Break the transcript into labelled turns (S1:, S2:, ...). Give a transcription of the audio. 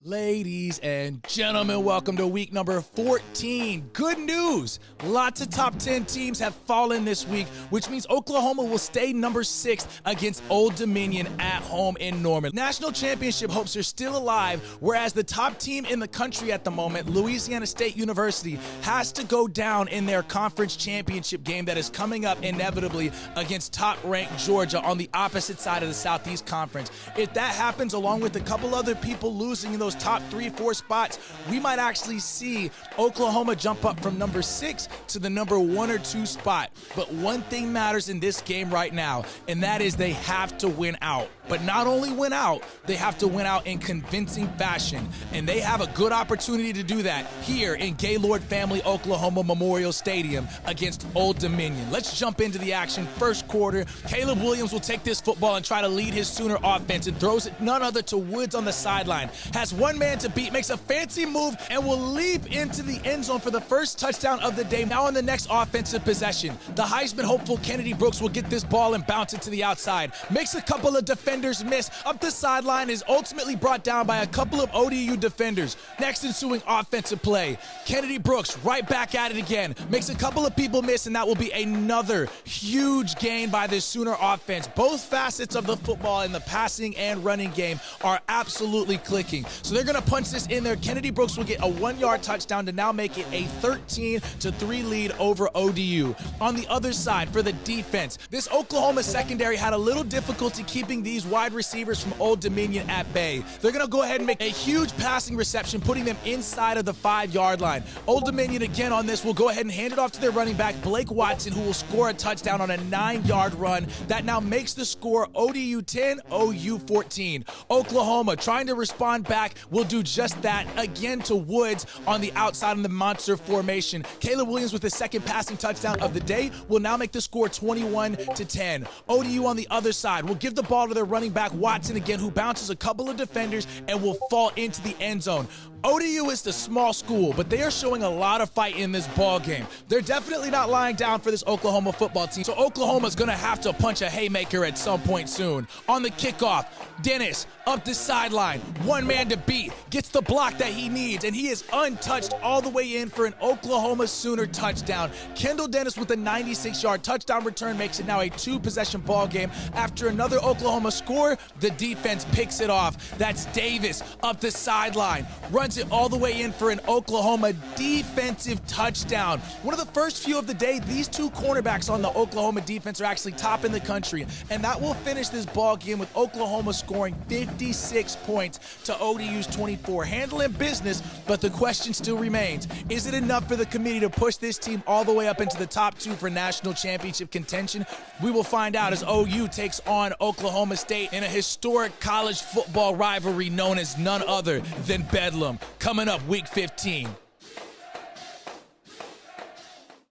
S1: Ladies and gentlemen, welcome to week number 14. Good news! Lots of top 10 teams have fallen this week, which means Oklahoma will stay number 6 against Old Dominion at home in Norman. National championship hopes are still alive, whereas the top team in the country at the moment, Louisiana State University, has to go down in their conference championship game that is coming up inevitably against top-ranked Georgia on the opposite side of the Southeast Conference. If that happens, along with a couple other people losing in those top 3-4 spots, we might actually see Oklahoma jump up from number 6 to the number 1 or 2 spot. But one thing matters in this game right now, and that is they have to win out. But not only win out, they have to win out in convincing fashion. And they have a good opportunity to do that here in Gaylord Family Oklahoma Memorial Stadium against Old Dominion. Let's jump into the action. First quarter, Caleb Williams will take this football and try to lead his Sooner offense and throws it none other to Woods on the sideline. Has one man to beat, makes a fancy move, and will leap into the end zone for the first touchdown of the day. Now on the next offensive possession, the Heisman hopeful Kennedy Brooks will get this ball and bounce it to the outside. Makes a couple of defenders miss up the sideline, is ultimately brought down by a couple of ODU defenders. Next ensuing offensive play, Kennedy Brooks right back at it again. Makes a couple of people miss, and that will be another huge gain by this Sooner offense. Both facets of the football in the passing and running game are absolutely clicking. So they're going to punch this in there. Kennedy Brooks will get a 1-yard touchdown to now make it a 13-3 lead over ODU. On the other side, for the defense, this Oklahoma secondary had a little difficulty keeping these wide receivers from Old Dominion at bay. They're going to go ahead and make a huge passing reception, putting them inside of the 5-yard line. Old Dominion again on this will go ahead and hand it off to their running back, Blake Watson, who will score a touchdown on a 9-yard run. That now makes the score ODU 10, OU 14. Oklahoma trying to respond back will do just that again to Woods on the outside in the monster formation. Caleb Williams with the second passing touchdown of the day will now make the score 21-10. ODU on the other side will give the ball to their running back Watson again, who bounces a couple of defenders and will fall into the end zone. ODU is the small school, but they are showing a lot of fight in this ball game. They're definitely not lying down for this Oklahoma football team, so Oklahoma's going to have to punch a haymaker at some point soon. On the kickoff, Dennis up the sideline, one man to beat, gets the block that he needs, and he is untouched all the way in for an Oklahoma Sooner touchdown. Kendall Dennis with a 96-yard touchdown return makes it now a 2-possession ball game. After another Oklahoma score, the defense picks it off. That's Davis up the sideline, runs it all the way in for an Oklahoma defensive touchdown. One of the first few of the day, these two cornerbacks on the Oklahoma defense are actually top in the country, and that will finish this ball game with Oklahoma scoring 56 points to ODU's 24. Handling business, but the question still remains, is it enough for the committee to push this team all the way up into the top 2 for national championship contention? We will find out as OU takes on Oklahoma State in a historic college football rivalry known as none other than Bedlam. Coming up week 15.